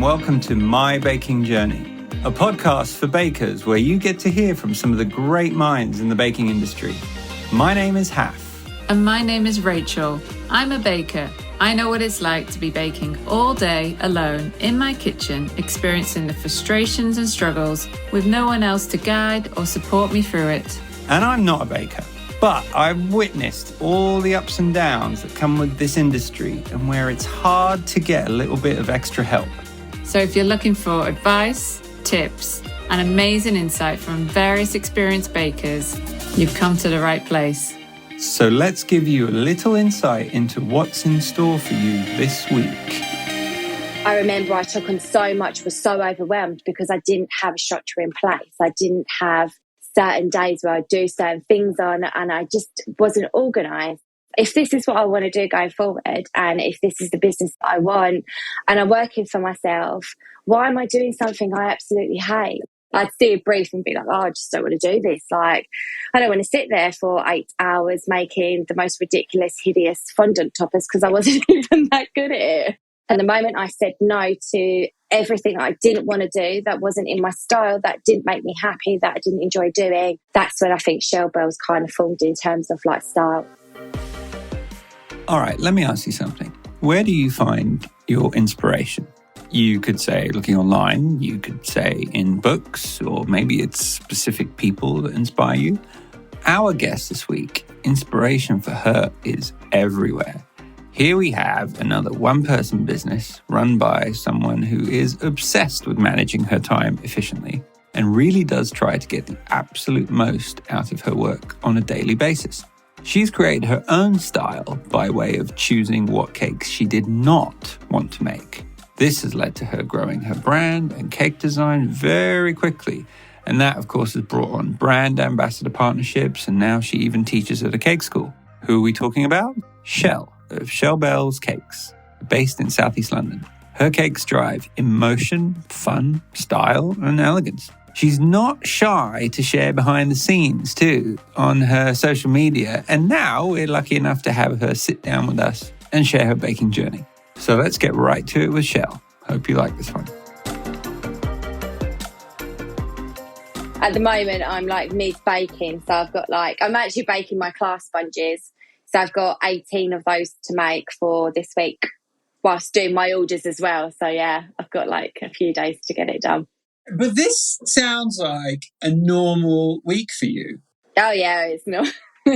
welcome to My Baking Journey, a podcast for bakers where you get to hear from some of the great minds in the baking industry. My name is Haf. And my name is Rachel. I'm a baker. I know what it's like to be baking all day alone in my kitchen, experiencing the frustrations and struggles with no one else to guide or support me through it. And I'm not a baker, but I've witnessed all the ups and downs that come with this industry and where it's hard to get a little bit of extra help. So if you're looking for advice, tips, and amazing insight from various experienced bakers, you've come to the right place. So let's give you a little insight into what's in store for you this week. I remember I took on so much, was so overwhelmed because I didn't have a structure in place. I didn't have certain days where I'd do certain things on, and I just wasn't organised. If this is what I want to do going forward, and if this is the business I want, and I'm working for myself, why am I doing something I absolutely hate? I'd see a brief and be like, oh, I just don't want to do this. Like, I don't want to sit there for 8 hours making the most ridiculous, hideous fondant toppers because I wasn't even that good at it. And the moment I said no to everything I didn't want to do, that wasn't in my style, that didn't make me happy, that I didn't enjoy doing, that's when I think ChellsBells kind of formed in terms of like style. All right, let me ask you something. Where do you find your inspiration? You could say looking online, you could say in books, or maybe it's specific people that inspire you. Our guest this week, inspiration for her is everywhere. Here we have another one-person business run by someone who is obsessed with managing her time efficiently and really does try to get the absolute most out of her work on a daily basis. She's created her own style by way of choosing what cakes she did not want to make. This has led to her growing her brand and cake design very quickly. And that, of course, has brought on brand ambassador partnerships. And now she even teaches at a cake school. Who are we talking about? Chell of ChellsBells Cakes, based in Southeast London. Her cakes drive emotion, fun, style, and elegance. She's not shy to share behind the scenes, too, on her social media. And now we're lucky enough to have her sit down with us and share her baking journey. So let's get right to it with Chell. Hope you like this one. At the moment, I'm like mid-baking. So I've got I'm actually baking my class sponges. So I've got 18 of those to make for this week whilst doing my orders as well. So yeah, I've got a few days to get it done. But this sounds like a normal week for you. Oh yeah, it's not.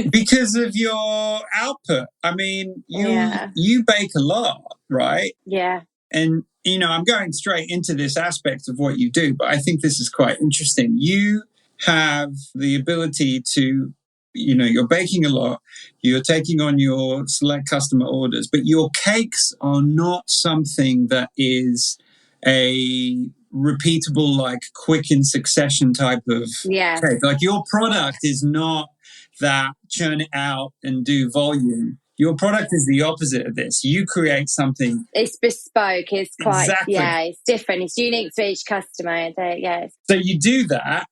Because of your output. I mean, you bake a lot, right? Yeah. And, I'm going straight into this aspect of what you do, but I think this is quite interesting. You have the ability to, you're baking a lot, you're taking on your select customer orders, but your cakes are not something that is a repeatable, quick in succession type of cake. Your product is not that churn it out and do volume. Your product is the opposite of this. You create something. It's bespoke. It's quite, exactly. It's different. It's unique to each customer. So you do that,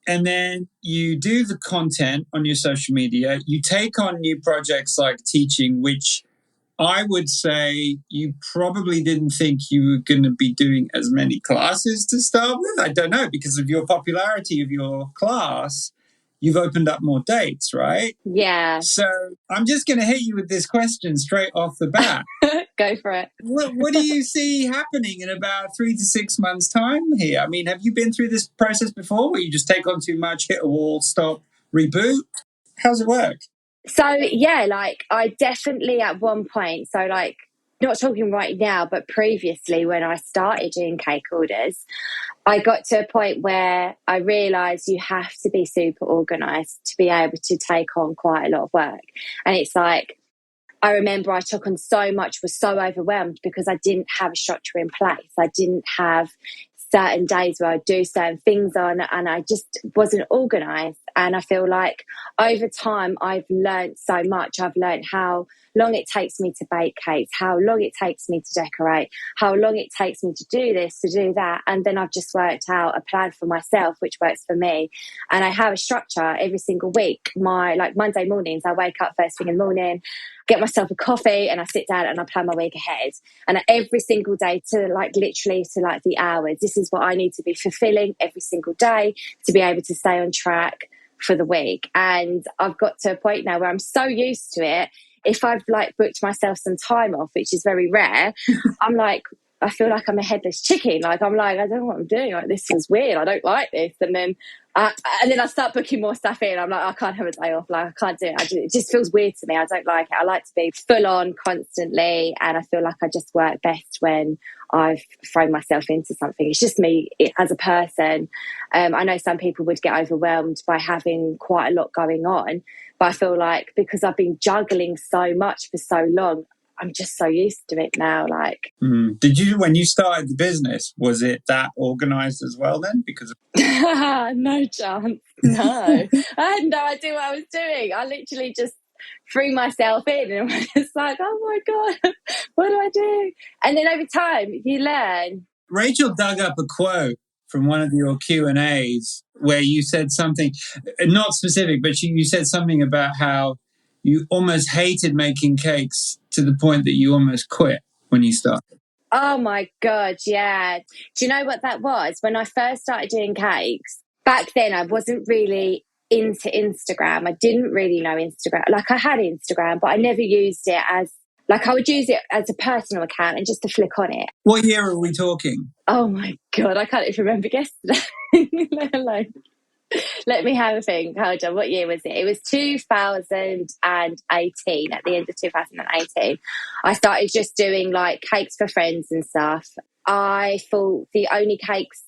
and then you do the content on your social media. You take on new projects like teaching, which I would say you probably didn't think you were going to be doing as many classes to start with. I don't know, because of your popularity of your class. You've opened up more dates, right? Yeah. So I'm just going to hit you with this question straight off the bat. Go for it. What do you see happening in about 3 to 6 months' time here? I mean, have you been through this process before where you just take on too much, hit a wall, stop, reboot? How's it work? So, I definitely at one point, not talking right now, but previously when I started doing cake orders, I got to a point where I realised you have to be super organised to be able to take on quite a lot of work. And it's I remember I took on so much, was so overwhelmed because I didn't have a structure in place. I didn't have certain days where I'd do certain things on, and I just wasn't organised. And I feel like over time I've learned so much. I've learned how long it takes me to bake cakes, how long it takes me to decorate, how long it takes me to do this, to do that. And then I've just worked out a plan for myself, which works for me. And I have a structure every single week. Like Monday mornings, I wake up first thing in the morning, get myself a coffee, and I sit down and I plan my week ahead. And every single day to like literally to like the hours, this is what I need to be fulfilling every single day to be able to stay on track for the week. And I've got to a point now where I'm so used to it. If I've like booked myself some time off, which is very rare, I'm like, I feel like I'm a headless chicken. Like I'm like, I don't know what I'm doing. Like this is weird. I don't like this. And then I start booking more stuff in. I'm like, I can't have a day off. Like I can't do it. It just feels weird to me. I don't like it. I like to be full on constantly. And I feel like I just work best when I've thrown myself into something. It's just me as a person. I know some people would get overwhelmed by having quite a lot going on. But I feel like because I've been juggling so much for so long, I'm just so used to it now. Like, did you, when you started the business, was it that organized as well then? Because no chance. No, I had no idea what I was doing. I literally just threw myself in and I was like, oh my God, what do I do? And then over time, you learn. Rachel dug up a quote from one of your Q&As where you said something, not specific, but you said something about how you almost hated making cakes to the point that you almost quit when you started. Oh my God, yeah. Do you know what that was? When I first started doing cakes, back then I wasn't really into Instagram. I didn't really know Instagram. Like I had Instagram, but I never used it as, like I would use it as a personal account and just to flick on it. What year are we talking? Oh my God, I can't even remember yesterday, let alone. Let me have a think. Hold on, what year was it? It was 2018. At the end of 2018, I started just doing like cakes for friends and stuff. I thought not the only cakes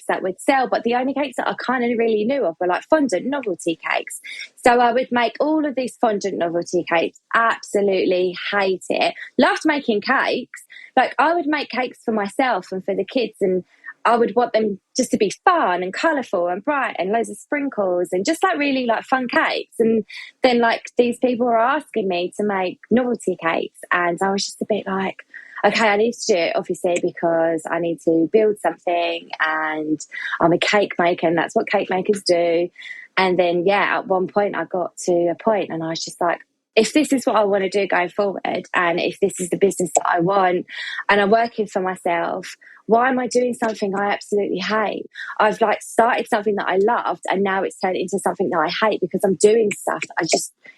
that would sell, but the only cakes that I kind of really knew of were like fondant novelty cakes. So I would make all of these fondant novelty cakes, absolutely hate it. Loved making cakes. Like I would make cakes for myself and for the kids, and I would want them just to be fun and colourful and bright and loads of sprinkles and just like really like fun cakes. And then like these people were asking me to make novelty cakes, and I was just a bit like, okay, I need to do it obviously because I need to build something and I'm a cake maker and that's what cake makers do. And then, yeah, at one point I got to a point and I was just like, if this is what I want to do going forward and if this is the business that I want and I'm working for myself, why am I doing something I absolutely hate? I've like started something that I loved and now it's turned into something that I hate because I'm doing stuff that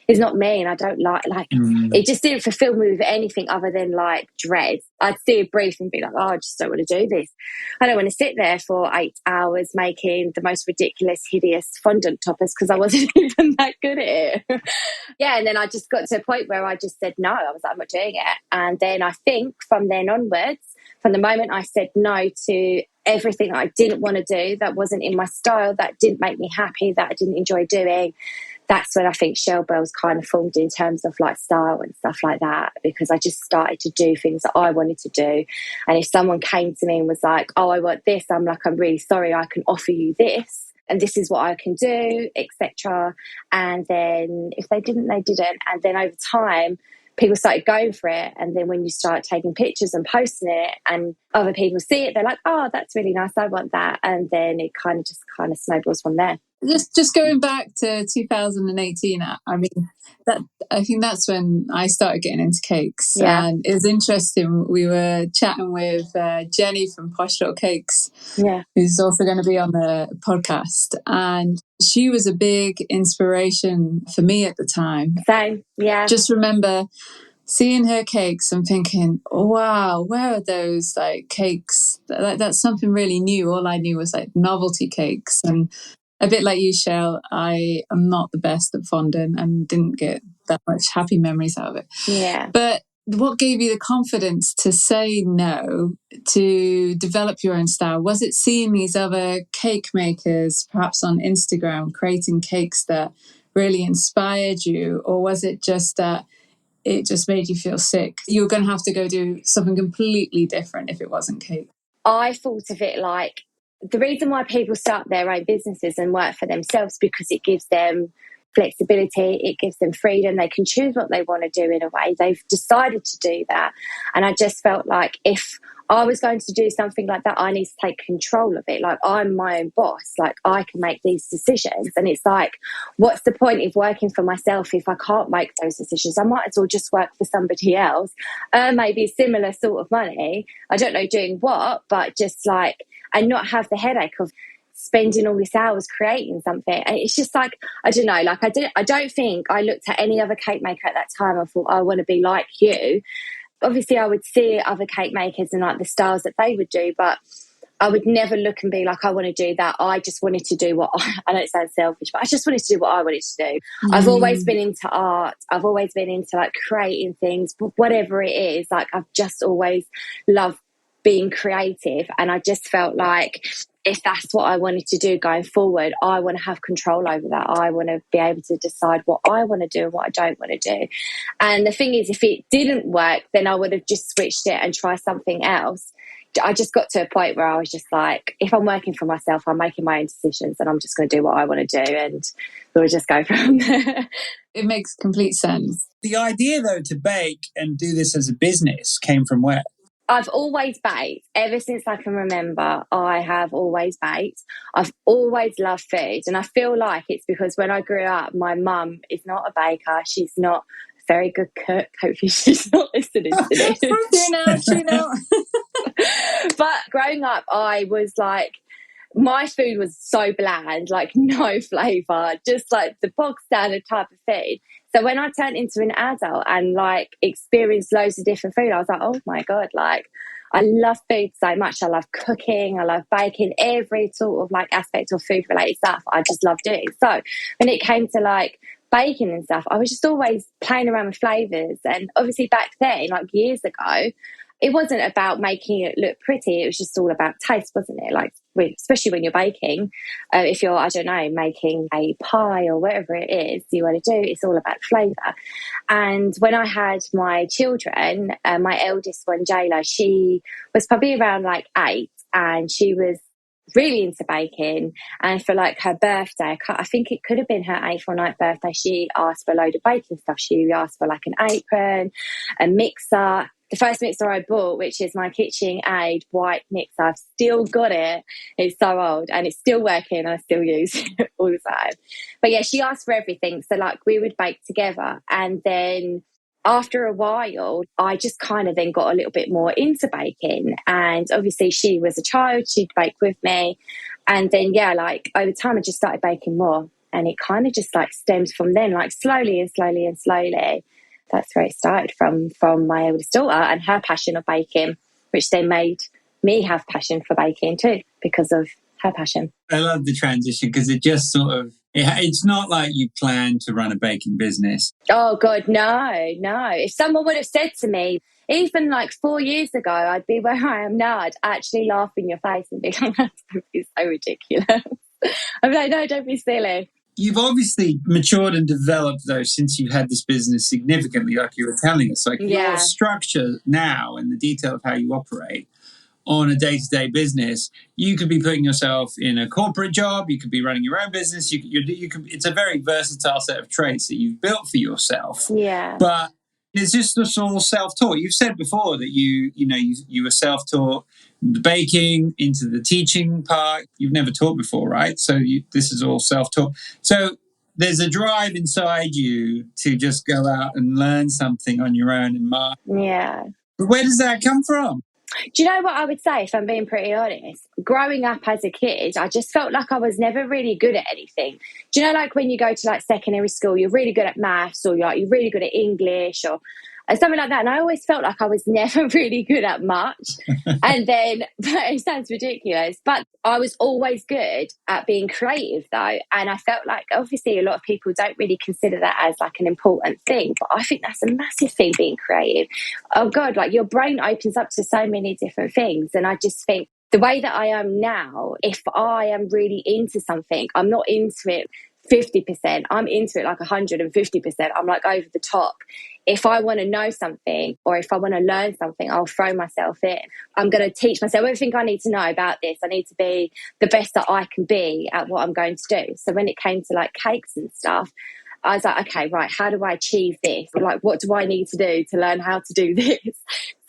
is not me and I don't like it just didn't fulfill me with anything other than like dread. I'd see a brief and be like, oh, I just don't want to do this. I don't want to sit there for 8 hours making the most ridiculous, hideous fondant toppers because I wasn't even that good at it. Yeah, and then I just got to a point where I just said no. I was like, I'm not doing it. And then I think from then onwards, from the moment I said no to everything I didn't want to do, that wasn't in my style, that didn't make me happy, that I didn't enjoy doing, that's when I think ChellsBells kind of formed in terms of like style and stuff like that, because I just started to do things that I wanted to do. And if someone came to me and was like, oh, I want this, I'm like, I'm really sorry, I can offer you this. And this is what I can do, etc. And then if they didn't, they didn't. And then over time, people started going for it. And then when you start taking pictures and posting it and other people see it, they're like, oh, that's really nice, I want that. And then it kind of snowballs from there. Just going back to 2018, I mean, I think that's when I started getting into cakes. Yeah. And it was interesting. We were chatting with Jenny from Posh Little Cakes, who's also going to be on the podcast. And she was a big inspiration for me at the time. Same, yeah. Just remember seeing her cakes and thinking, oh, wow, where are those like cakes? That's something really new. All I knew was like novelty cakes. And a bit like you, Chell, I am not the best at fondant and didn't get that much happy memories out of it. Yeah. But what gave you the confidence to say no, to develop your own style? Was it seeing these other cake makers, perhaps on Instagram, creating cakes that really inspired you? Or was it just that it just made you feel sick? You were going to have to go do something completely different if it wasn't cake. I thought of it like, the reason why people start their own businesses and work for themselves because it gives them flexibility, it gives them freedom. They can choose what they want to do in a way. They've decided to do that. And I just felt like if I was going to do something like that, I need to take control of it. Like, I'm my own boss. Like, I can make these decisions. And it's like, what's the point of working for myself if I can't make those decisions? I might as well just work for somebody else, earn maybe similar sort of money. I don't know doing what, but just like, and not have the headache of spending all these hours creating something. And it's just like, I don't know, like I don't think I looked at any other cake maker at that time and thought, I want to be like you. Obviously, I would see other cake makers and like the styles that they would do, but I would never look and be like, I want to do that. I just wanted to do what I know it sounds selfish, but I just wanted to do what I wanted to do. I've always been into art. I've always been into like creating things, whatever it is. Like, I've just always loved being creative. And I just felt like if that's what I wanted to do going forward, I want to have control over that. I want to be able to decide what I want to do and what I don't want to do. And the thing is, if it didn't work, then I would have just switched it and tried something else. I just got to a point where I was just like, if I'm working for myself, I'm making my own decisions and I'm just going to do what I want to do, and we'll just go from there. It makes complete sense. The idea, though, to bake and do this as a business came from where? I've always baked. Ever since I can remember, I have always baked. I've always loved food. And I feel like it's because when I grew up, my mum is not a baker. She's not a very good cook. Hopefully she's not listening to this. She know. But growing up, I was like, my food was so bland, like no flavour, just like the bog standard type of food. So when I turned into an adult and like experienced loads of different food, I was like, oh my God, like I love food so much. I love cooking. I love baking, every sort of like aspect of food related stuff. I just love doing. So when it came to like baking and stuff, I was just always playing around with flavours. And obviously back then, like years ago, it wasn't about making it look pretty. It was just all about taste, wasn't it? Like, especially when you're baking, if you're, I don't know, making a pie or whatever it is you want to do, it's all about flavour. And when I had my children, my eldest one, Jayla, she was probably around like 8, and she was really into baking. And for like her birthday, I think it could have been her 8th or 9th birthday, she asked for a load of baking stuff. She asked for like an apron, a mixer. The first mixer I bought, which is my KitchenAid white mixer, I've still got it. It's so old and it's still working. I still use it all the time. But yeah, she asked for everything. So like we would bake together. And then after a while, I just kind of then got a little bit more into baking. And obviously she was a child, she'd bake with me. And then, yeah, like over time, I just started baking more. And it kind of just like stems from then, like slowly and slowly and slowly. That's where it started from my eldest daughter and her passion of baking, which then made me have passion for baking too because of her passion. I love the transition because it just sort of, it's not like you plan to run a baking business. Oh, God, no. If someone would have said to me, even like 4 years ago, I'd be where I am now. I'd actually laugh in your face and be like, that's so ridiculous. I'm like, no, don't be silly. You've obviously matured and developed, though, since you've had this business significantly, like you were telling us. Like your structure now and the detail of how you operate on a day-to-day business, you could be putting yourself in a corporate job, you could be running your own business, you could. It's a very versatile set of traits that you've built for yourself. Yeah. But it's just all self-taught. You've said before that you were self-taught, the baking into the teaching part. You've never taught before, right? So this is all self-taught. So there's a drive inside you to just go out and learn something on your own and market. Yeah. But where does that come from? Do you know what I would say, if I'm being pretty honest? Growing up as a kid, I just felt like I was never really good at anything. Do you know, like when you go to like secondary school, you're really good at maths or you're really good at English or something like that. And I always felt like I was never really good at much. And then, it sounds ridiculous, but I was always good at being creative though. And I felt like obviously a lot of people don't really consider that as like an important thing, but I think that's a massive thing, being creative. Oh God, like your brain opens up to so many different things. And I just think the way that I am now, if I am really into something, I'm not into it 50%, I'm into it like 150%. I'm like over the top. If I want to know something or if I want to learn something, I'll throw myself in. I'm going to teach myself everything I need to know about this. I need to be the best that I can be at what I'm going to do. So when it came to like cakes and stuff, I was like, okay, right, how do I achieve this? Or like, what do I need to do to learn how to do this?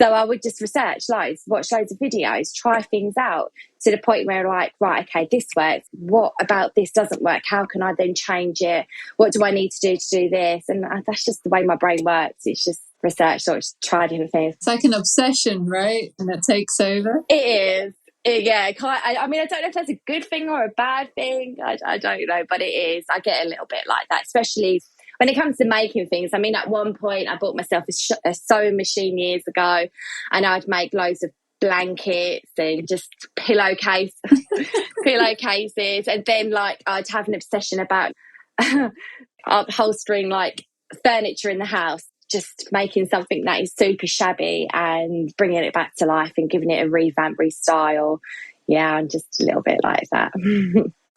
So I would just research loads, watch loads of videos, try things out to the point where like, right, okay, this works. What about this doesn't work? How can I then change it? What do I need to do this? And that's just the way my brain works. It's just research, sort of try different things. It's like an obsession, right? And it takes over. It is. Yeah, I mean, I don't know if that's a good thing or a bad thing. I don't know, but it is. I get a little bit like that, especially when it comes to making things. I mean, at one point, I bought myself a sewing machine years ago, and I'd make loads of blankets and just pillowcases, and then like I'd have an obsession about upholstering like furniture in the house. Just making something that is super shabby and bringing it back to life and giving it a revamp, restyle. Yeah, I'm just a little bit like that.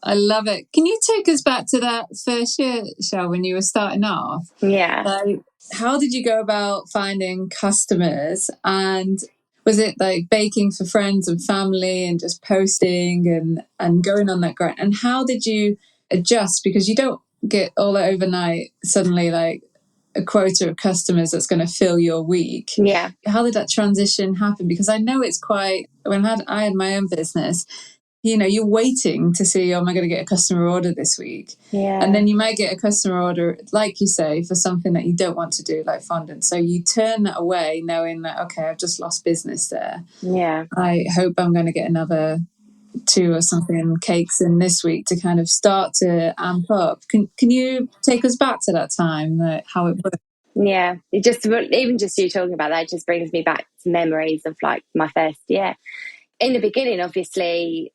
I love it. Can you take us back to that first year, Chell, when you were starting off? Yeah. Like, how did you go about finding customers? And was it like baking for friends and family and just posting and going on that grind? And how did you adjust? Because you don't get all that overnight suddenly like a quota of customers that's going to fill your week. Yeah. How did that transition happen? Because I know it's quite, when I had my own business, you know, you're waiting to see, oh, am I going to get a customer order this week? Yeah. And then you might get a customer order, like you say, for something that you don't want to do, like fondant. So you turn that away knowing that, okay, I've just lost business there. Yeah. I hope I'm going to get another 2 or something cakes in this week to kind of start to amp up. Can you take us back to that time, how it worked? Yeah, it just, even just you talking about that just brings me back to memories of like my first year. In the beginning, obviously,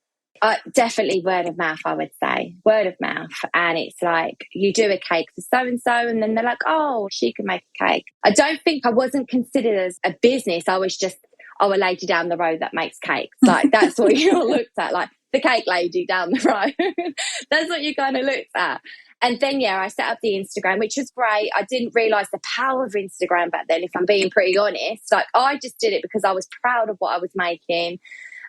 definitely word of mouth, I would say. Word of mouth. And it's like, you do a cake for so-and-so, and then they're like, oh, she can make a cake. I don't think I wasn't considered as a business. I was just, a lady down the road that makes cakes. Like, that's what you all looked at, like the cake lady down the road. That's what you kind of looked at. And then, yeah, I set up the Instagram, which was great. I didn't realise the power of Instagram back then, if I'm being pretty honest. Like, I just did it because I was proud of what I was making.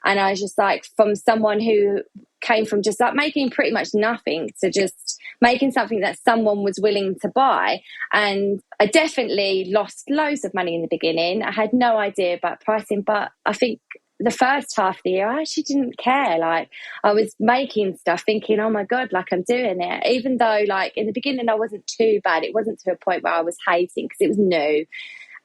And I was just like, from someone who came from just like making pretty much nothing to just making something that someone was willing to buy. And I definitely lost loads of money in the beginning. I had no idea about pricing, but I think the first half of the year, I actually didn't care. Like, I was making stuff thinking, oh my God, like I'm doing it. Even though like in the beginning, I wasn't too bad. It wasn't to a point where I was hating because it was new.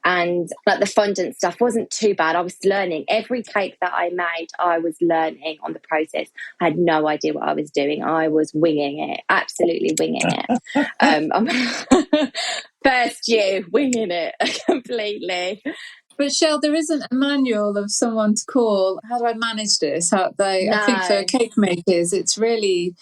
And like the fondant stuff wasn't too bad. I was learning. Every cake that I made, I was learning on the process. I had no idea what I was doing. I was winging it, absolutely winging it. First year, winging it completely. But Chell, there isn't a manual of someone to call. How do I manage this? I think for cake makers, it's really,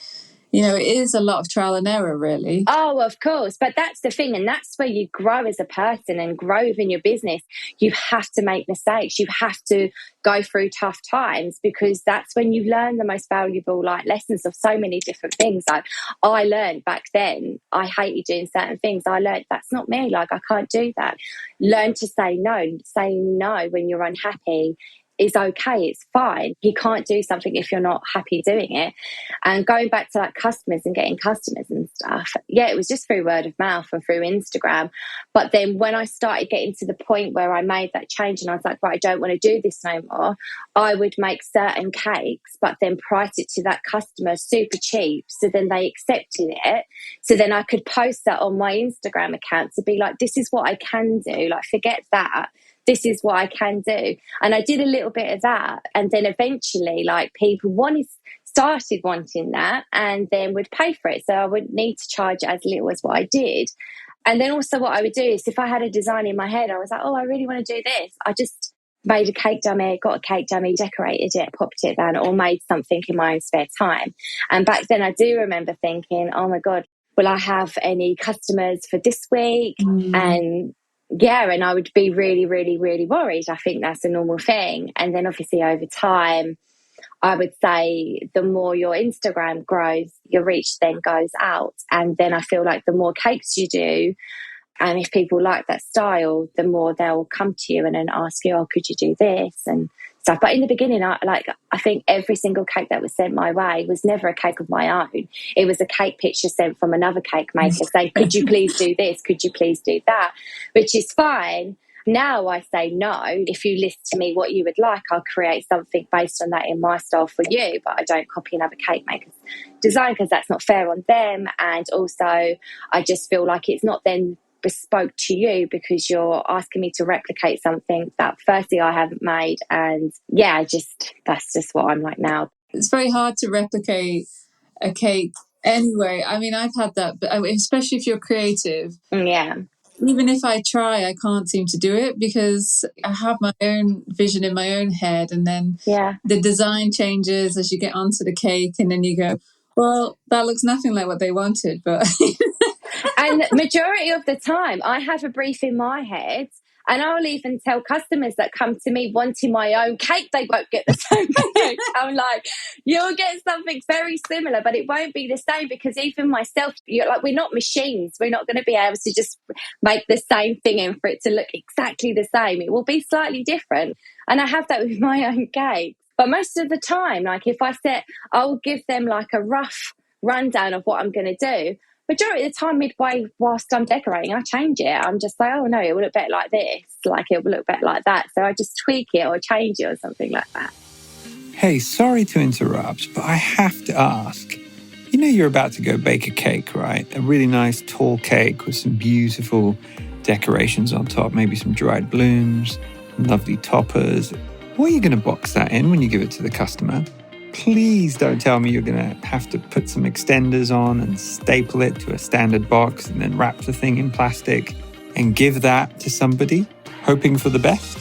you know, it is a lot of trial and error, really. Oh, of course. But that's the thing. And that's where you grow as a person and grow within your business. You have to make mistakes. You have to go through tough times, because that's when you learn the most valuable like lessons of so many different things. Like, I learned back then, I hated doing certain things. I learned that's not me. Like, I can't do that. Learn to say no. Saying no when you're unhappy is okay. It's fine. You can't do something if you're not happy doing it. And going back to like customers and getting customers and stuff, yeah, it was just through word of mouth and through Instagram. But then when I started getting to the point where I made that change and I was like, right, I don't want to do this no more, I would make certain cakes but then price it to that customer super cheap, so then they accepted it. So then I could post that on my Instagram account to be like, this is what I can do. Like, forget that. This is what I can do. And I did a little bit of that. And then eventually, like, people started wanting that and then would pay for it. So I would need to charge as little as what I did. And then also what I would do is, if I had a design in my head, I was like, oh, I really want to do this. I just made a cake dummy, got a cake dummy, decorated it, popped it down, or made something in my own spare time. And back then I do remember thinking, oh my God, will I have any customers for this week? And yeah, and I would be really, really, really worried. I think that's a normal thing. And then obviously over time, I would say the more your Instagram grows, your reach then goes out. And then I feel like the more cakes you do, and if people like that style, the more they'll come to you and then ask you, oh, could you do this? And stuff. But in the beginning, I think every single cake that was sent my way was never a cake of my own. It was a cake picture sent from another cake maker saying, could you please do this? Could you please do that? Which is fine. Now I say no. If you list to me what you would like, I'll create something based on that in my style for you, but I don't copy another cake maker's design because that's not fair on them. And also I just feel like it's not then bespoke to you because you're asking me to replicate something that firstly I haven't made. And yeah, that's just what I'm like now. It's very hard to replicate a cake anyway. I mean, I've had that, but especially if you're creative. Yeah. Even if I try, I can't seem to do it because I have my own vision in my own head, and then the design changes as you get onto the cake, and then you go, well, that looks nothing like what they wanted. But and majority of the time, I have a brief in my head, and I'll even tell customers that come to me wanting my own cake, they won't get the same cake. I'm like, you'll get something very similar, but it won't be the same because even myself, we're not machines. We're not going to be able to just make the same thing and for it to look exactly the same. It will be slightly different. And I have that with my own cake. But most of the time, like if I'll give them like a rough rundown of what I'm going to do. Majority of the time, midway whilst I'm decorating, I change it. I'm just like, oh no, it will look better like this. Like it will look better like that. So I just tweak it or change it or something like that. Hey, sorry to interrupt, but I have to ask. You know you're about to go bake a cake, right? A really nice tall cake with some beautiful decorations on top, maybe some dried blooms, lovely toppers. What are you going to box that in when you give it to the customer? Please don't tell me you're going to have to put some extenders on and staple it to a standard box and then wrap the thing in plastic and give that to somebody, hoping for the best.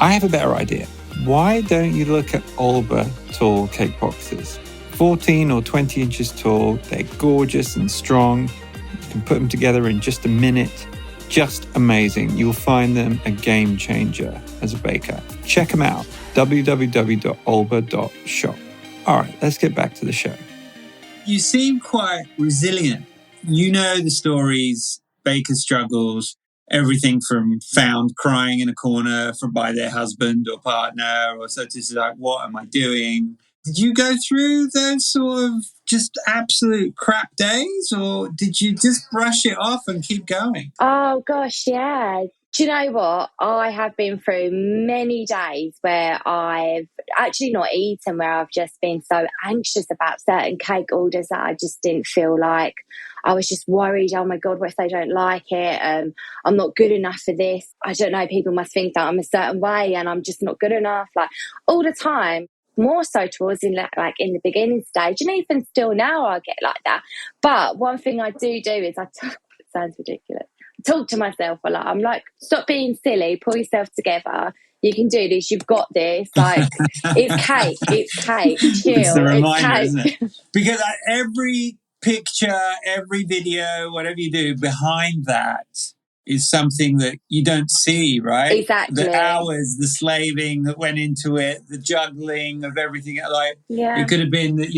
I have a better idea. Why don't you look at OLBAA tall cake boxes? 14 or 20 inches tall, they're gorgeous and strong. You can put them together in just a minute. Just amazing. You'll find them a game changer as a baker. Check them out, www.olbaa.shop. All right, let's get back to the show. You seem quite resilient. You know the stories, baker struggles, everything from found crying in a corner by their husband or partner, or such as like, what am I doing? Did you go through those sort of just absolute crap days, or did you just brush it off and keep going? Oh, gosh, yeah. Do you know what? I have been through many days where I've actually not eaten, where I've just been so anxious about certain cake orders that I just didn't feel like. I was just worried, oh my God, what if they don't like it? I'm not good enough for this. I don't know, people must think that I'm a certain way and I'm just not good enough. Like all the time. More so towards in the beginning stage, and even still now I get like that. But one thing I do is it sounds ridiculous. I talk to myself a lot. I'm like, stop being silly, pull yourself together. You can do this. You've got this. Like it's cake. Chill. It's the reminder, isn't it? Because every picture, every video, whatever you do, behind that is something that you don't see, right? Exactly. The hours, the slaving that went into it, the juggling of everything. Like, it could have been that,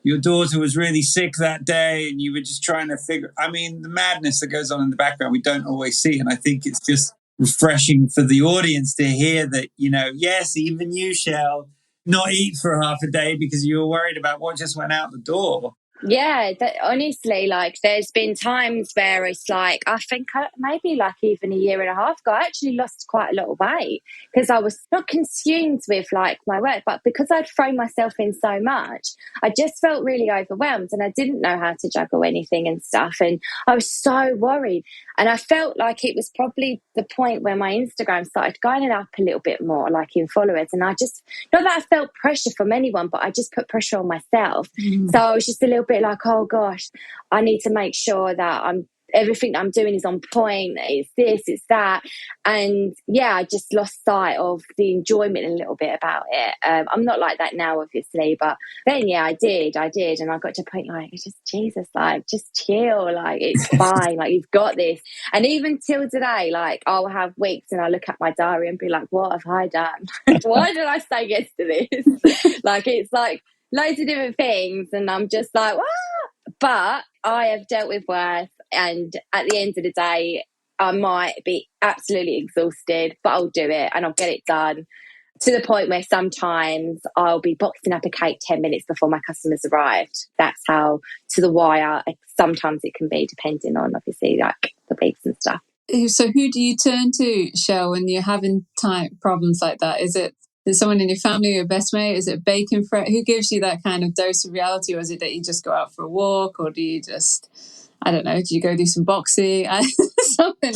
your daughter was really sick that day and you were just trying to the madness that goes on in the background, we don't always see. And I think it's just refreshing for the audience to hear that, yes, even you, Chell, not eat for half a day because you were worried about what just went out the door. Yeah, honestly, like there's been times where it's like, I think maybe like even a year and a half ago, I actually lost quite a lot of weight because I was not consumed with like my work, but because I'd thrown myself in so much, I just felt really overwhelmed and I didn't know how to juggle anything and stuff. And I was so worried. And I felt like it was probably the point where my Instagram started going up a little bit more, like in followers. And I just, not that I felt pressure from anyone, but I just put pressure on myself. So I was just a little bit like, oh gosh, I need to make sure that everything that I'm doing is on point. It's this, it's that. And yeah, I just lost sight of the enjoyment a little bit about it. I'm not like that now, obviously, but then yeah, I did. And I got to a point like, just Jesus, like just chill, like it's fine, like you've got this. And even till today, like I'll have weeks and I look at my diary and be like, what have I done? Why did I say yes to this? Like it's like loads of different things and I'm just like, ah! But I have dealt with worse, and at the end of the day I might be absolutely exhausted, but I'll do it and I'll get it done. to the point where sometimes I'll be boxing up a cake 10 minutes before my customers arrived. That's how to the wire sometimes it can be, depending on obviously like the weeks and stuff. So who do you turn to, Chell, when you're having problems like that? Is it someone in your family, your best mate? Is it baking friend? Who gives you that kind of dose of reality? Or is it that you just go out for a walk? Or do you just, I don't know, do you go do some boxing? Something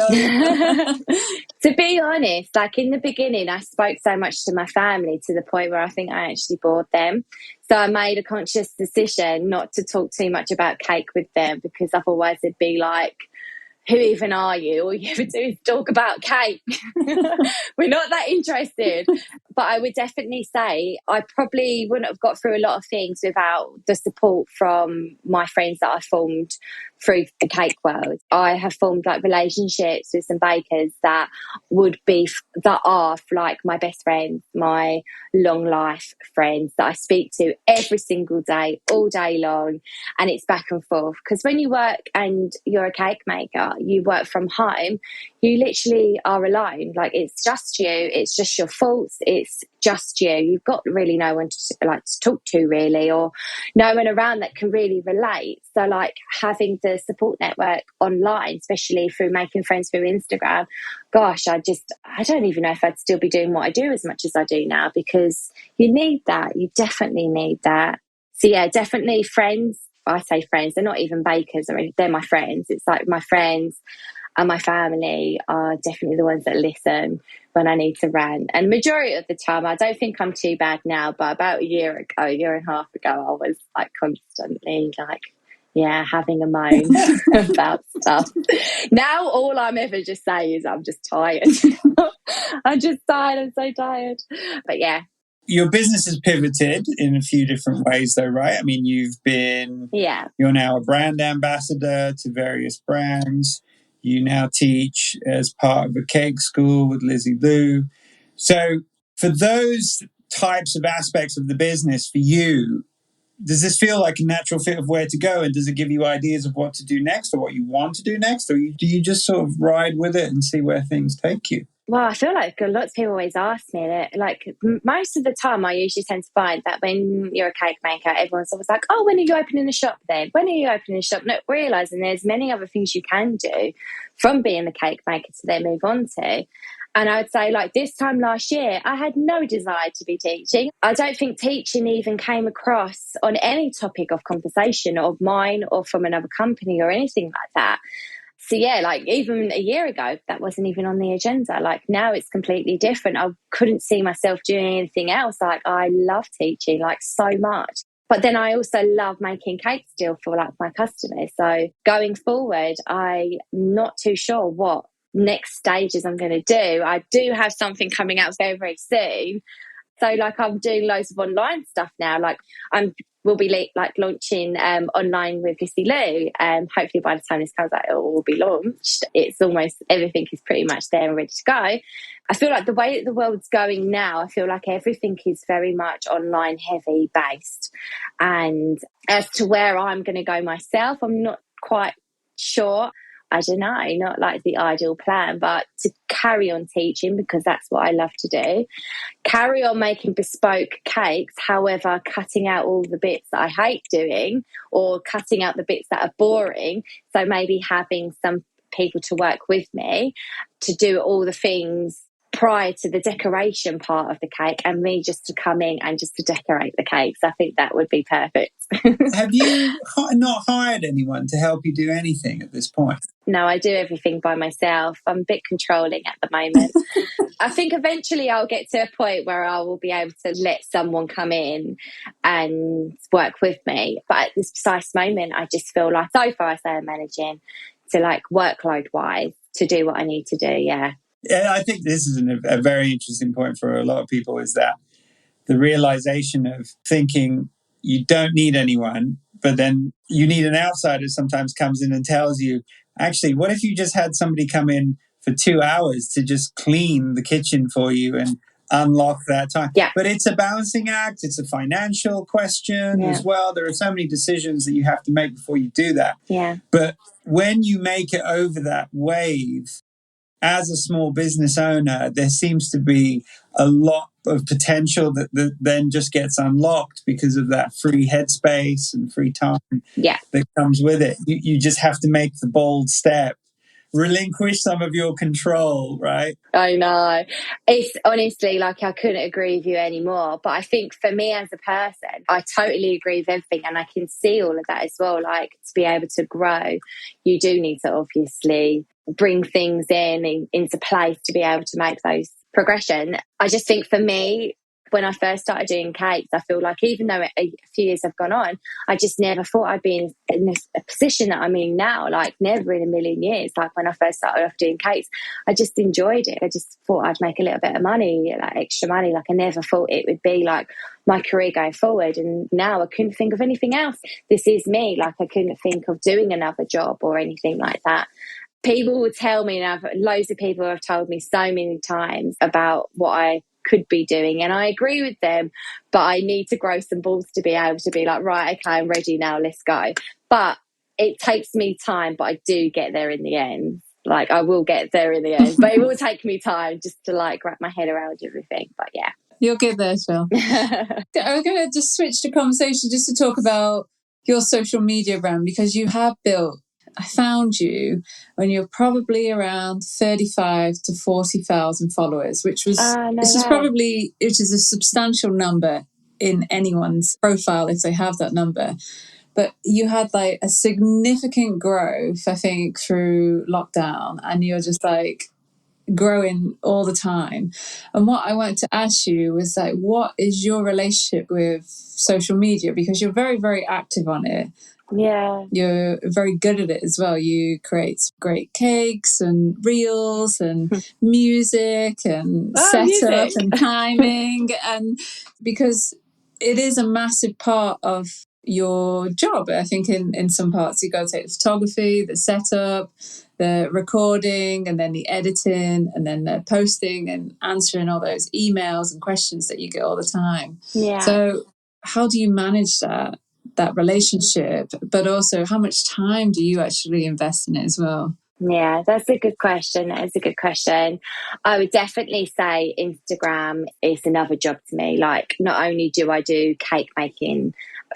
To be honest, like in the beginning, I spoke so much to my family to the point where I think I actually bored them. So I made a conscious decision not to talk too much about cake with them, because otherwise it'd be like, who even are you? All you ever do is talk about cake. We're not that interested. But I would definitely say I probably wouldn't have got through a lot of things without the support from my friends that I formed through the cake world. I have formed like relationships with some bakers that are like my best friends, my long life friends that I speak to every single day, all day long. And it's back and forth. Because when you work and you're a cake maker, you work from home, you literally are alone. Like it's just you, it's just your faults, it's just you. You've got really no one to talk to really, or no one around that can really relate. So like having the support network online, especially through making friends through Instagram, gosh, I don't even know if I'd still be doing what I do as much as I do now, because you need that. You definitely need that. So yeah, definitely friends. I say friends, they're not even bakers, they're my friends. It's like my friends and my family are definitely the ones that listen when I need to rant. And majority of the time, I don't think I'm too bad now, but about a year and a half ago, I was like constantly like, yeah, having a moan about stuff. Now all I'm ever just saying is I'm just tired. I'm just tired. I'm so tired. But yeah. Your business has pivoted in a few different ways though, right? I mean, you're now a brand ambassador to various brands. You now teach as part of a cake school with Lizzie Lou. So for those types of aspects of the business for you, does this feel like a natural fit of where to go? And does it give you ideas of what to do next or what you want to do next? Or do you just sort of ride with it and see where things take you? Well, I feel like lots of people always ask me that. Like most of the time, I usually tend to find that when you're a cake maker, everyone's always like, "Oh, when are you opening a shop? Then when are you opening a shop?" Not realizing there's many other things you can do from being a cake maker to then move on to. And I would say, like this time last year, I had no desire to be teaching. I don't think teaching even came across on any topic of conversation of mine or from another company or anything like that. So yeah, like even a year ago, that wasn't even on the agenda. Like now it's completely different. I couldn't see myself doing anything else. Like I love teaching like so much. But then I also love making cakes still for like my customers. So going forward, I'm not too sure what next stages I'm going to do. I do have something coming out very, very soon. So like I'm doing loads of online stuff now. Like we'll be like launching online with Lizzie Lou. Hopefully by the time this comes out, it will be launched. It's almost everything is pretty much there and ready to go. I feel like the way that the world's going now, I feel like everything is very much online heavy based. And as to where I'm going to go myself, I'm not quite sure. I don't know, not like the ideal plan, but to carry on teaching because that's what I love to do. Carry on making bespoke cakes, however, cutting out all the bits that I hate doing or cutting out the bits that are boring. So maybe having some people to work with me to do all the things prior to the decoration part of the cake and me just to come in and just to decorate the cakes. I think that would be perfect. Have you not hired anyone to help you do anything at this point? No, I do everything by myself. I'm a bit controlling at the moment. I think eventually I'll get to a point where I will be able to let someone come in and work with me. But at this precise moment, I just feel like so far as I'm managing to like workload wise to do what I need to do. Yeah. Yeah, I think this is a very interesting point for a lot of people is that the realization of thinking you don't need anyone, but then you need an outsider sometimes comes in and tells you, actually, what if you just had somebody come in for 2 hours to just clean the kitchen for you and unlock that time? Yeah. But it's a balancing act. It's a financial question as well. There are so many decisions that you have to make before you do that. Yeah. But when you make it over that wave, as a small business owner, there seems to be a lot of potential that then just gets unlocked because of that free headspace and free time that comes with it. You just have to make the bold step, relinquish some of your control, right? I know. It's honestly like I couldn't agree with you anymore. But I think for me as a person, I totally agree with everything. And I can see all of that as well. Like to be able to grow, you do need to obviously bring things into place to be able to make those progression. I just think for me, when I first started doing cakes, I feel like even though a few years have gone on, I just never thought I'd be in a position that I'm in now, like never in a million years. Like when I first started off doing cakes, I just enjoyed it. I just thought I'd make a little bit of money, like extra money. Like I never thought it would be like my career going forward. And now I couldn't think of anything else. This is me. Like I couldn't think of doing another job or anything like that. People will tell me, and loads of people have told me so many times about what I could be doing, and I agree with them, but I need to grow some balls to be able to be like, right, okay, I'm ready now, let's go. But it takes me time, but I do get there in the end. Like I will get there in the end, but it will take me time just to like wrap my head around everything. But yeah, you'll get there, Chell. I'm going to just switch the conversation just to talk about your social media brand, because you have built, I found you when you're probably around 35 to 40,000 followers, which is a substantial number in anyone's profile if they have that number. But you had like a significant growth, I think, through lockdown, and you're just like growing all the time. And what I wanted to ask you was like, what is your relationship with social media? Because you're very, very active on it. Yeah. You're very good at it as well. You create some great cakes and reels and music and setup and timing. And because it is a massive part of your job. I think in some parts you got to take the photography, the setup, the recording, and then the editing, and then the posting and answering all those emails and questions that you get all the time. Yeah. So how do you manage that relationship, but also how much time do you actually invest in it as well? Yeah, that's a good question. That is a good question. I would definitely say Instagram is another job to me. Like, not only do I do cake making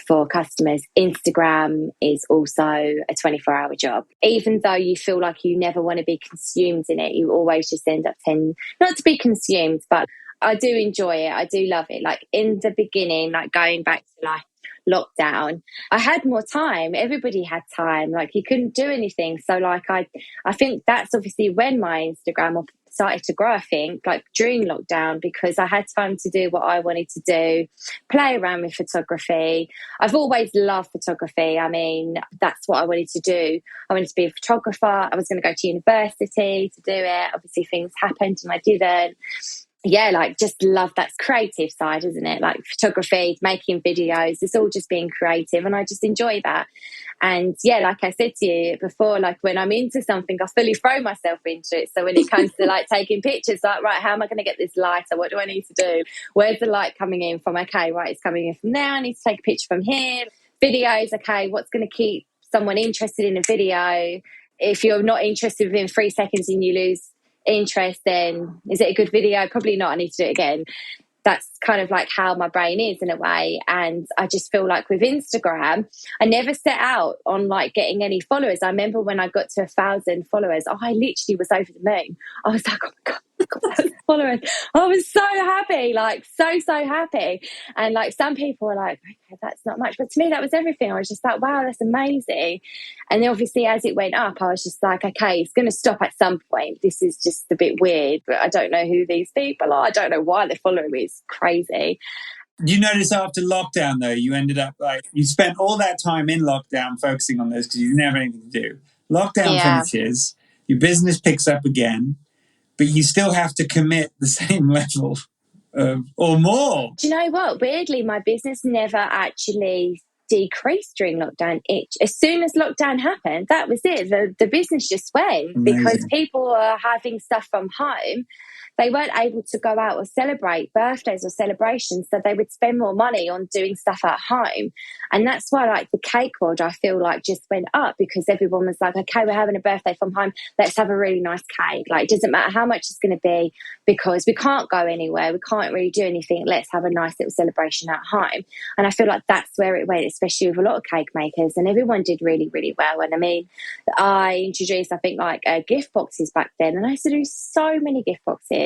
for customers, Instagram is also a 24-hour job. Even though you feel like you never want to be consumed in it, you always just end up tending not to be consumed, but I do enjoy it. I do love it. Like in the beginning, like going back to like lockdown, I had more time. Everybody had time. Like you couldn't do anything. So like I think that's obviously when my Instagram started to grow, I think, like during lockdown, because I had time to do what I wanted to do, play around with photography. I've always loved photography. I mean, that's what I wanted to do. I wanted to be a photographer. I was going to go to university to do it. Obviously things happened and I didn't. Yeah, like just love that creative side, isn't it? Like photography, making videos, it's all just being creative, and I just enjoy that. And yeah, like I said to you before, like when I'm into something, I fully throw myself into it. So when it comes to like taking pictures, like, right, how am I going to get this lighter? What do I need to do? Where's the light coming in from? Okay, right, it's coming in from there. I need to take a picture from here. Videos, okay, what's going to keep someone interested in a video? If you're not interested within 3 seconds and you lose interest, then is it a good video? Probably not. I need to do it again. That's kind of like how my brain is in a way. And I just feel like with Instagram, I never set out on like getting any followers. I remember when I got to 1,000 followers, I literally was over the moon. I was like, oh my God, I got 1,000 followers. I was so happy, like so happy. And like some people were like, okay, that's not much. But to me, that was everything. I was just like, wow, that's amazing. And then obviously as it went up, I was just like, okay, it's going to stop at some point. This is just a bit weird, but I don't know who these people are. I don't know why they're following me. It's crazy. You notice after lockdown, though, you ended up like, you spent all that time in lockdown focusing on this because you didn't have anything to do. Lockdown finishes, your business picks up again, but you still have to commit the same level or more. Do you know what? Weirdly, my business never actually decreased during lockdown. As soon as lockdown happened, that was it. The business just went because people were having stuff from home. They weren't able to go out or celebrate birthdays or celebrations, so they would spend more money on doing stuff at home. And that's why, like, the cake world, I feel like, just went up because everyone was like, okay, we're having a birthday from home. Let's have a really nice cake. Like, it doesn't matter how much it's going to be because we can't go anywhere. We can't really do anything. Let's have a nice little celebration at home. And I feel like that's where it went, especially with a lot of cake makers. And everyone did really, really well. And I mean, I introduced, I think, like gift boxes back then. And I used to do so many gift boxes.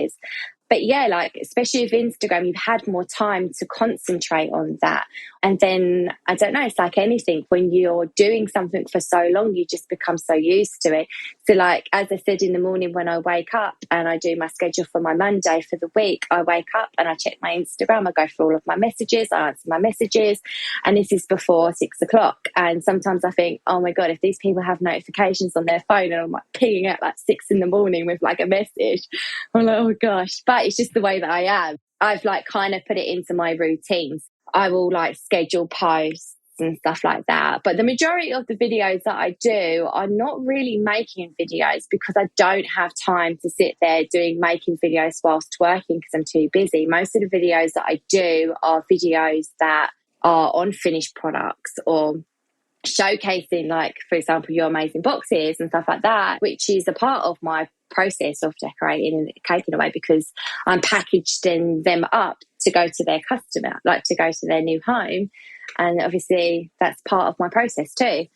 But yeah, like, especially with Instagram, you've had more time to concentrate on that. And then, I don't know, it's like anything. When you're doing something for so long, you just become so used to it. So like, as I said, in the morning when I wake up and I do my schedule for my Monday for the week, I wake up and I check my Instagram. I go through all of my messages. I answer my messages. And this is before 6 o'clock. And sometimes I think, oh my God, if these people have notifications on their phone and I'm like pinging at like 6 in the morning with like a message, I'm like, oh gosh. But it's just the way that I am. I've like kind of put it into my routines. I will like schedule posts and stuff like that. But the majority of the videos that I do are not really making videos because I don't have time to sit there making videos whilst working because I'm too busy. Most of the videos that I do are videos that are on finished products or showcasing, like, for example, your amazing boxes and stuff like that, which is a part of my process of decorating and cake in a way because I'm packaging them up to go to their customer, like to go to their new home. And obviously that's part of my process too.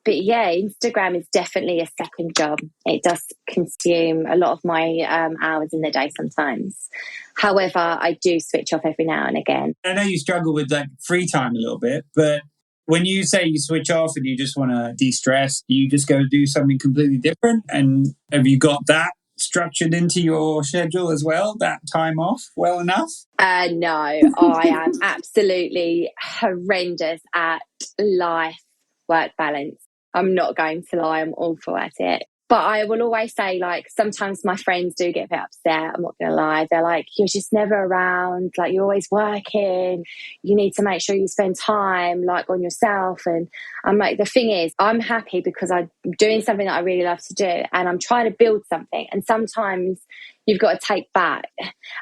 But yeah, Instagram is definitely a second job. It does consume a lot of my hours in the day sometimes. However, I do switch off every now and again. I know you struggle with like free time a little bit, but when you say you switch off and you just want to de-stress, you just go do something completely different? And have you got that structured into your schedule as well, that time off well enough? No, I am absolutely horrendous at life-work balance. I'm not going to lie, I'm awful at it. But I will always say, like, sometimes my friends do get a bit upset. I'm not going to lie. They're like, you're just never around. Like, you're always working. You need to make sure you spend time, like, on yourself. And I'm like, the thing is, I'm happy because I'm doing something that I really love to do. And I'm trying to build something. And sometimes you've got to take back.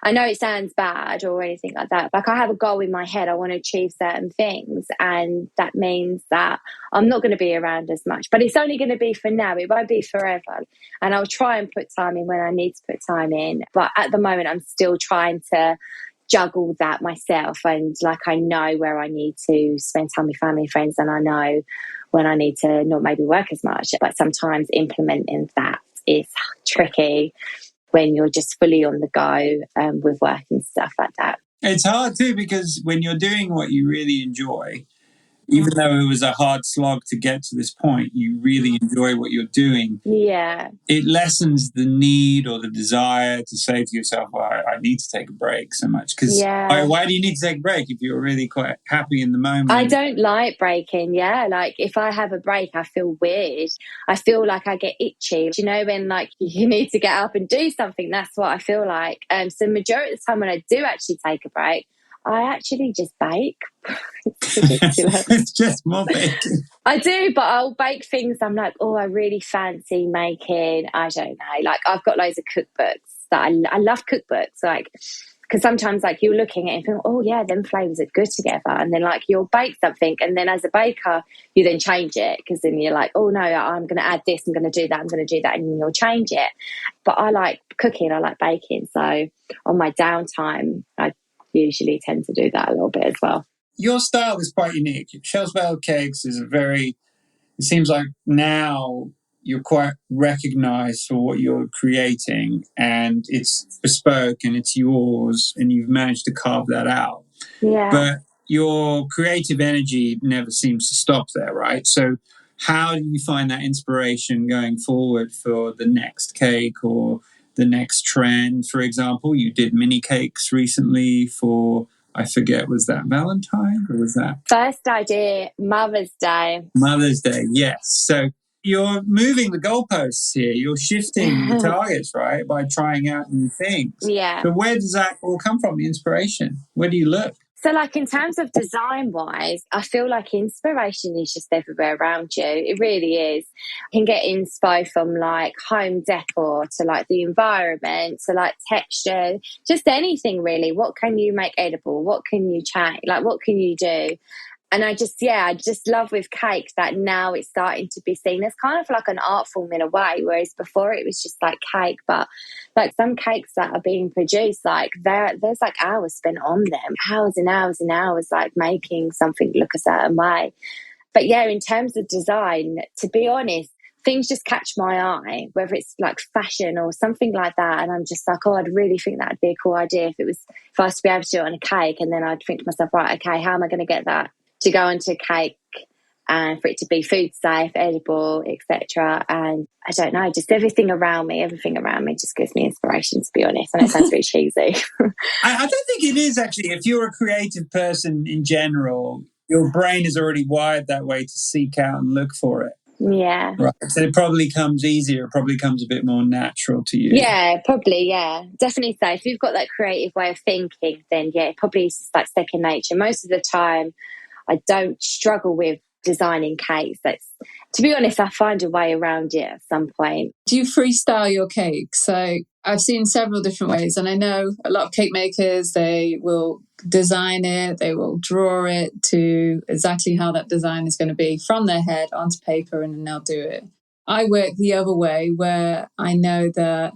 I know it sounds bad or anything like that. Like, I have a goal in my head. I want to achieve certain things. And that means that I'm not going to be around as much. But it's only going to be for now. It won't be forever. And I'll try and put time in when I need to put time in. But at the moment, I'm still trying to juggle that myself. And like, I know where I need to spend time with family and friends. And I know when I need to not maybe work as much. But sometimes implementing that is tricky when you're just fully on the go with work and stuff like that. It's hard too, because when you're doing what you really enjoy, even though it was a hard slog to get to this point, you really enjoy what you're doing. Yeah. It lessens the need or the desire to say to yourself, well, I need to take a break so much. Because why do you need to take a break if you're really quite happy in the moment? I don't like breaking, yeah. Like, if I have a break, I feel weird. I feel like I get itchy. You know, when, like, you need to get up and do something, that's what I feel like. So majority of the time when I do actually take a break, I actually just bake. It's ridiculous. It's just more baking. I do, but I'll bake things I'm like, oh, I really fancy making. I don't know. Like, I've got loads of cookbooks that I love cookbooks. Like, because sometimes, like, you're looking at it and think, oh, yeah, them flavours are good together. And then, like, you'll bake something. And then as a baker, you then change it. Because then you're like, oh, no, I'm going to add this. I'm going to do that. I'm going to do that. And then you'll change it. But I like cooking. I like baking. So on my downtime, I usually tend to do that a little bit as well. Your style is quite unique. ChellsBells Cakes is it seems like now you're quite recognized for what you're creating, and it's bespoke and it's yours, and you've managed to carve that out. Yeah. But your creative energy never seems to stop there, right? So how do you find that inspiration going forward for the next cake or the next trend? For example, you did mini cakes recently for, I forget, was that Valentine or was that? First idea, Mother's Day. Mother's Day, yes. So you're moving the goalposts here. You're shifting the targets, right, by trying out new things. Yeah. So where does that all come from, the inspiration? Where do you look? So, like, in terms of design-wise, I feel like inspiration is just everywhere around you. It really is. You can get inspo from, like, home decor to, like, the environment to, like, texture, just anything, really. What can you make edible? What can you change? Like, what can you do? And I just love with cake that now it's starting to be seen as kind of like an art form in a way, whereas before it was just like cake. But like some cakes that are being produced, like there's like hours spent on them, hours and hours and hours, like making something look a certain way. But yeah, in terms of design, to be honest, things just catch my eye, whether it's like fashion or something like that. And I'm just like, oh, I'd really think that'd be a cool idea if I was to be able to do it on a cake. And then I'd think to myself, right, okay, how am I going to get that to go onto a cake and for it to be food safe, edible, etc. And I don't know, just everything around me just gives me inspiration, to be honest. And it sounds really cheesy. I don't think it is, actually. If you're a creative person in general, your brain is already wired that way to seek out and look for it. Yeah. Right. So it probably comes easier, it probably comes a bit more natural to you. Yeah, probably, yeah. Definitely so. If you've got that creative way of thinking, then yeah, it probably is just like second nature. Most of the time, I don't struggle with designing cakes. To be honest, I find a way around it at some point. Do you freestyle your cake? So I've seen several different ways, and I know a lot of cake makers, they will design it, they will draw it to exactly how that design is going to be from their head onto paper, and then they'll do it. I work the other way, where I know that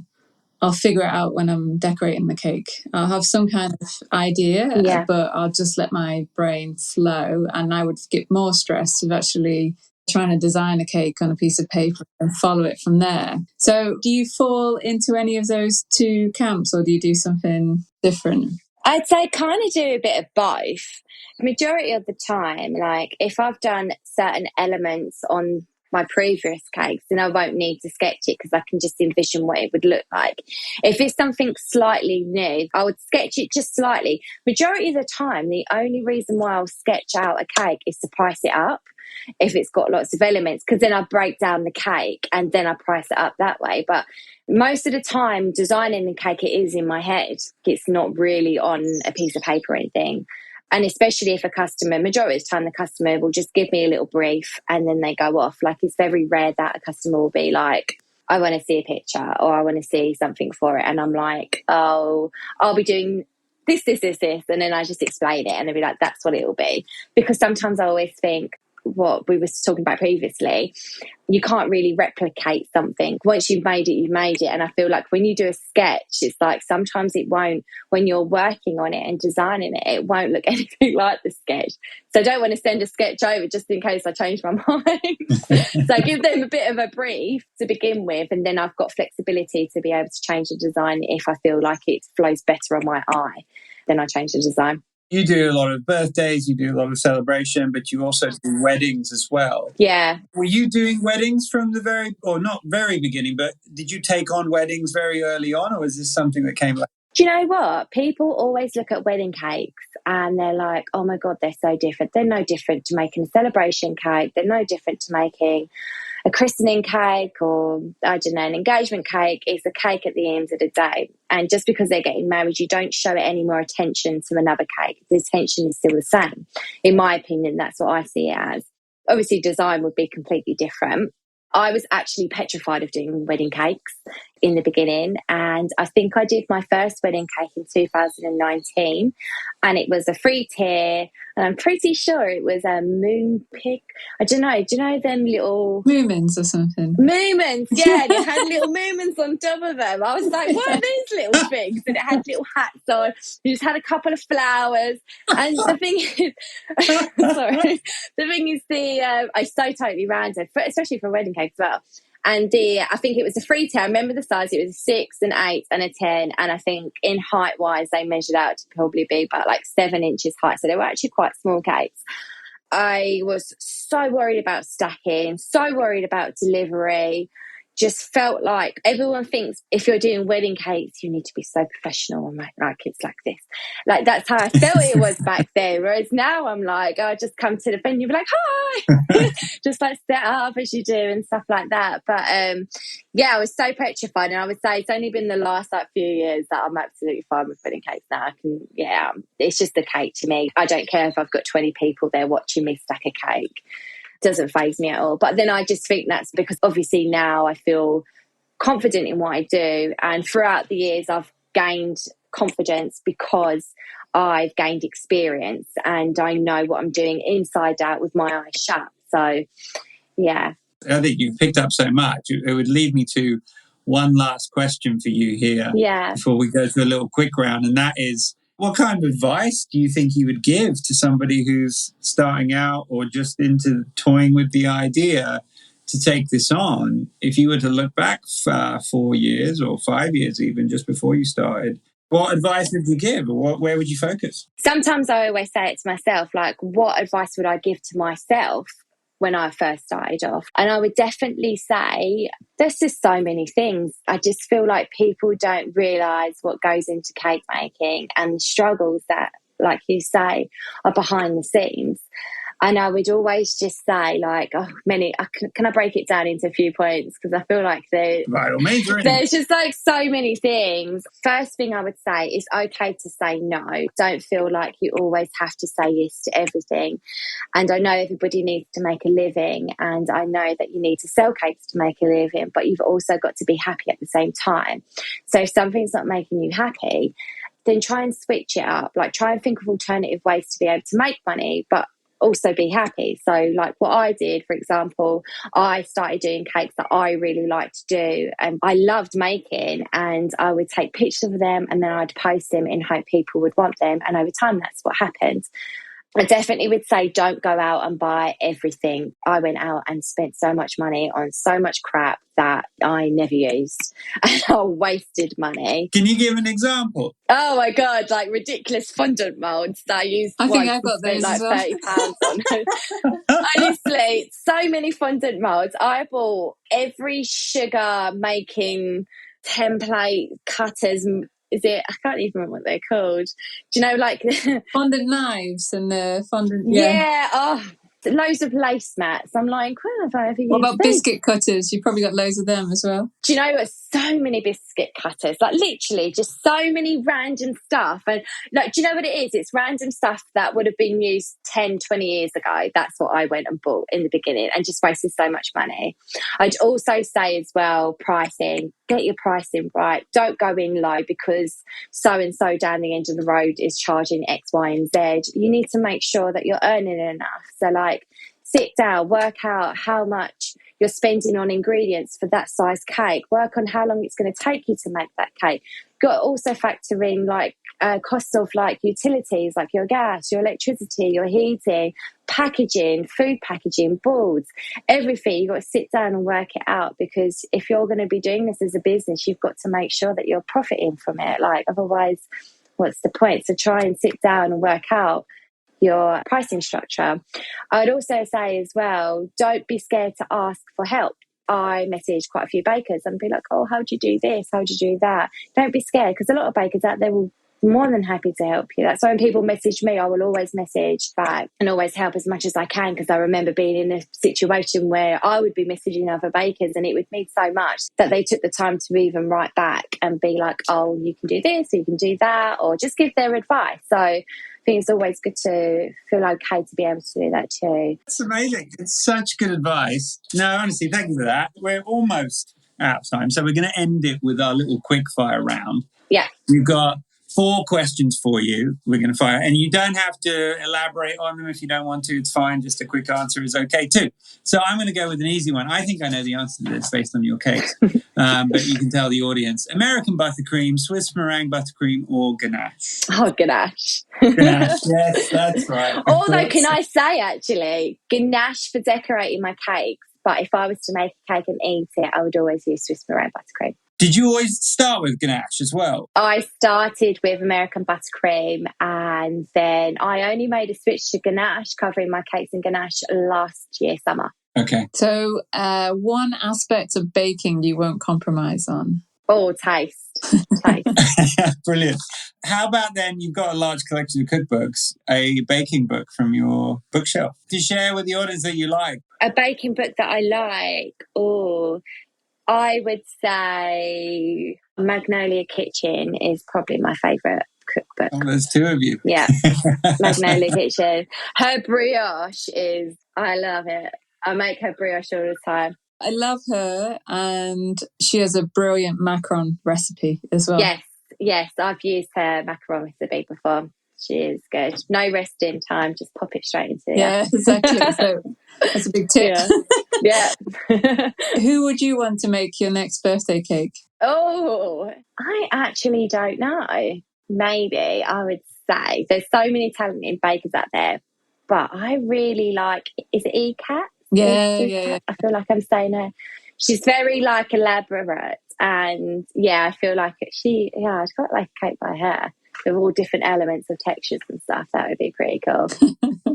I'll figure it out when I'm decorating the cake. I'll have some kind of idea, but I'll just let my brain flow. And I would get more stressed of actually trying to design a cake on a piece of paper and follow it from there. So do you fall into any of those two camps, or do you do something different? I'd say kind of do a bit of both. Majority of the time, like if I've done certain elements on my previous cakes, then I won't need to sketch it because I can just envision what it would look like. If it's something slightly new, I would sketch it just slightly. Majority of the time, the only reason why I'll sketch out a cake is to price it up if it's got lots of elements, because then I break down the cake and then I price it up that way. But most of the time, designing the cake, it is in my head. It's not really on a piece of paper or anything. And especially if majority of the time, the customer will just give me a little brief and then they go off. Like, it's very rare that a customer will be like, I want to see a picture or I want to see something for it. And I'm like, oh, I'll be doing this. And then I just explain it and they'll be like, that's what it will be. Because sometimes I always think, what we were talking about previously, you can't really replicate something. Once you've made it. And I feel like when you do a sketch, it's like sometimes it won't, when you're working on it and designing it, it won't look anything like the sketch. So I don't want to send a sketch over just in case I change my mind. So I give them a bit of a brief to begin with, and then I've got flexibility to be able to change the design if I feel like it flows better on my eye. Then I change the design. You do a lot of birthdays, you do a lot of celebration, but you also do weddings as well. Yeah. Were you doing weddings from the not very beginning, but did you take on weddings very early on, or is this something that came later? Do you know what? People always look at wedding cakes and they're like, oh my God, they're so different. They're no different to making a celebration cake. They're no different to making a christening cake or, I don't know, an engagement cake. Is a cake at the end of the day. And just because they're getting married, you don't show it any more attention to another cake. The attention is still the same. In my opinion, that's what I see it as. Obviously, design would be completely different. I was actually petrified of doing wedding cakes in the beginning, and I think I did my first wedding cake in 2019, and it was a 3-tier, and I'm pretty sure it was a moon pick. I don't know. Do you know them little Moomins or something? Moomins, yeah. And it had little moomins on top of them. I was like, what are these little things? And it had little hats on. You just had a couple of flowers. And the thing is, sorry, the thing is, I so totally random, especially for a wedding cake as well. And I think it was a 3-tier. I remember the size. It was a 6, an 8, and a 10. And I think in height wise, they measured out to probably be about like 7 inches height. So they were actually quite small cakes. I was so worried about stacking, so worried about delivery, just felt like everyone thinks if you're doing wedding cakes, you need to be so professional and like it's like this. Like that's how I felt it was back then. Whereas now I'm like, I just come to the venue and be like, hi, just like set up as you do and stuff like that. But yeah, I was so petrified, and I would say it's only been the last like few years that I'm absolutely fine with wedding cakes now. It's just a cake to me. I don't care if I've got 20 people there watching me stack a cake. Doesn't faze me at all. But then I just think that's because obviously now I feel confident in what I do, and throughout the years I've gained confidence because I've gained experience and I know what I'm doing inside out with my eyes shut. So yeah, I think you've picked up so much. It would lead me to one last question for you here before we go to a little quick round, and that is, what kind of advice do you think you would give to somebody who's starting out or just into toying with the idea to take this on? If you were to look back 4 years or 5 years even just before you started, what advice would you give, or where would you focus? Sometimes I always say it to myself, like, what advice would I give to myself when I first started off? And I would definitely say there's just so many things. I just feel like people don't realise what goes into cake making and the struggles that, like you say, are behind the scenes. And I would always just say, like, can I break it down into a few points? Because I feel like there's just like so many things. First thing I would say is okay to say no. Don't feel like you always have to say yes to everything. And I know everybody needs to make a living, and I know that you need to sell cakes to make a living, but you've also got to be happy at the same time. So if something's not making you happy, then try and switch it up. Like, try and think of alternative ways to be able to make money, but also be happy. So like what I did, for example, I started doing cakes that I really liked to do and I loved making, and I would take pictures of them and then I'd post them in hope people would want them, and over time that's what happened. I definitely would say don't go out and buy everything. I went out and spent so much money on so much crap that I never used, and I wasted money. Can you give an example? Oh my God, like ridiculous fondant molds that I used. I think I got those like as well. £30 on. Honestly, so many fondant molds. I bought every sugar making template cutters. I can't even remember what they're called. Do you know, like fondant knives and fondant? Yeah, loads of lace mats. I'm like, when have I ever used What about these? biscuit cutters? You probably got loads of them as well. Do you know what? So many biscuit cutters, like literally just so many random stuff. And like, do you know what it is? It's random stuff that would have been used 10, 20 years ago. That's what I went and bought in the beginning and just wasted so much money. I'd also say as well, pricing. Get your pricing right. Don't go in low because so-and-so down the end of the road is charging X, Y, and Z. You need to make sure that you're earning enough. So like, sit down, work out how much you're spending on ingredients for that size cake. Work on how long it's going to take you to make that cake. Got to also factor in like costs of like utilities, like your gas, your electricity, your heating, packaging, food packaging, boards, everything. You've got to sit down and work it out, because if you're going to be doing this as a business, you've got to make sure that you're profiting from it. Like, otherwise, what's the point? So try and sit down and work out your pricing structure. I would also say as well, don't be scared to ask for help. I message quite a few bakers and be like, oh, how do you do this? How do you do that? Don't be scared, because a lot of bakers out there will be more than happy to help you. That's why when people message me, I will always message back and always help as much as I can, because I remember being in a situation where I would be messaging other bakers and it would mean so much that they took the time to even write back and be like, oh, you can do this, or you can do that, or just give their advice. So I think it's always good to feel okay to be able to do that too. That's amazing. It's such good advice. No, honestly, thank you for that. We're almost out of time, so we're going to end it with our little quick fire round. Yeah. We've got 4 questions for you. We're going to fire, and you don't have to elaborate on them if you don't want to. It's fine. Just a quick answer is okay too. So I'm going to go with an easy one. I think I know the answer to this based on your case, but you can tell the audience. American buttercream, Swiss meringue buttercream, or ganache? Oh, ganache. Ganache, yes, that's right. Although, can I say, actually, ganache for decorating my cakes, but if I was to make a cake and eat it, I would always use Swiss meringue buttercream. Did you always start with ganache as well? I started with American buttercream, and then I only made a switch to ganache, covering my cakes in ganache last year summer. Okay. So one aspect of baking you won't compromise on. Oh, taste. Brilliant. How about then you've got a large collection of cookbooks, a baking book from your bookshelf to share with the audience that you like? A baking book that I like? Oh, I would say Magnolia Kitchen is probably my favourite cookbook. Oh, there's two of you. Yeah, Magnolia Kitchen. Her brioche I love it. I make her brioche all the time. I love her, and she has a brilliant macaron recipe as well. Yes, I've used her macaron recipe before. She is good. No resting time, just pop it straight into it. Yeah, exactly. So that's a big tip. Yeah. Who would you want to make your next birthday cake? Oh, I actually don't know. Maybe I would say there's so many talented bakers out there, but I really like, is it E-Cat? Yeah. I feel like I'm saying her. She's very like elaborate, and I feel like I'd quite like a cake by her with all different elements of textures and stuff. That would be pretty cool.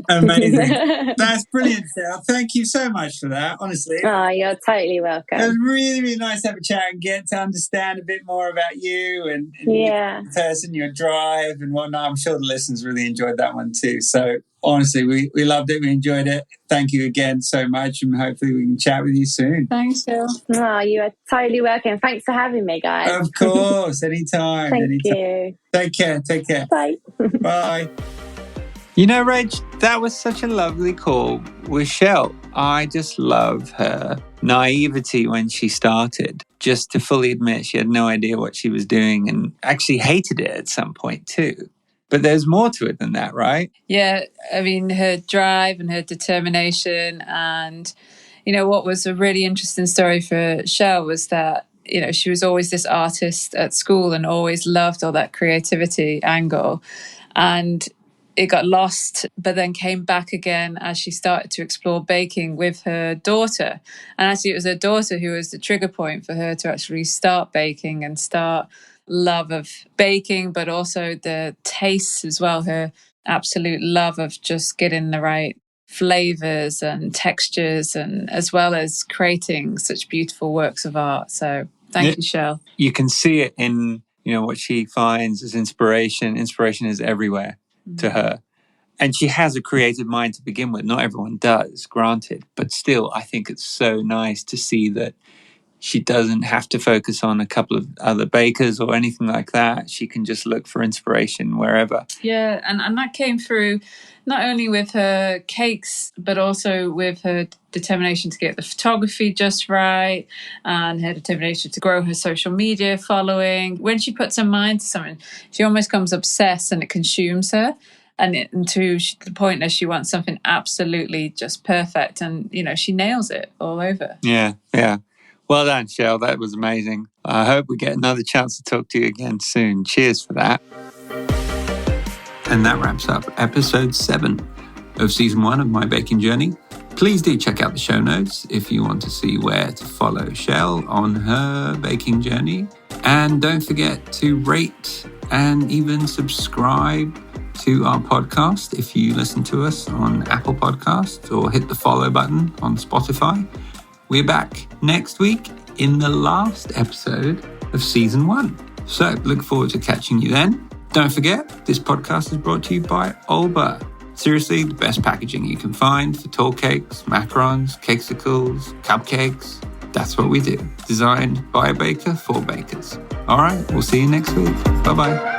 Amazing. That's brilliant, Chell. Thank you so much for that, honestly. Oh, you're totally welcome. It was really, really nice to have a chat and get to understand a bit more about you and your person, your drive and whatnot. I'm sure the listeners really enjoyed that one too. So honestly, we loved it. We enjoyed it. Thank you again so much, and hopefully we can chat with you soon. Thanks, Chell. Oh, you are totally welcome. Thanks for having me, guys. Of course, anytime. Thank you. Take care. Bye. Bye. You know, Rach, that was such a lovely call with Chell. I just love her naivety when she started, just to fully admit she had no idea what she was doing and actually hated it at some point too. But there's more to it than that, right? Yeah, I mean, her drive and her determination. And, what was a really interesting story for Chell was that, she was always this artist at school and always loved all that creativity angle. And it got lost, but then came back again as she started to explore baking with her daughter. And actually, it was her daughter who was the trigger point for her to actually start baking and start love of baking, but also the tastes as well. Her absolute love of just getting the right flavors and textures, and as well as creating such beautiful works of art. So thank you, Chell. You can see it in, what she finds as inspiration. Inspiration is everywhere to her. And she has a creative mind to begin with. Not everyone does, granted. But still, I think it's so nice to see that she doesn't have to focus on a couple of other bakers or anything like that. She can just look for inspiration wherever. Yeah, and that came through not only with her cakes, but also with her determination to get the photography just right and her determination to grow her social media following. When she puts her mind to something, she almost becomes obsessed and it consumes her. And to the point that she wants something absolutely just perfect. And, she nails it all over. Yeah. Well done, Chell. That was amazing. I hope we get another chance to talk to you again soon. Cheers for that. And that wraps up episode 7 of season 1 of My Baking Journey. Please do check out the show notes if you want to see where to follow Chell on her baking journey. And don't forget to rate and even subscribe to our podcast if you listen to us on Apple Podcasts, or hit the follow button on Spotify. We're back next week in the last episode of season 1. So look forward to catching you then. Don't forget, this podcast is brought to you by OLBAA. Seriously, the best packaging you can find for tall cakes, macarons, cakesicles, cupcakes. That's what we do. Designed by a baker for bakers. All right, we'll see you next week. Bye-bye.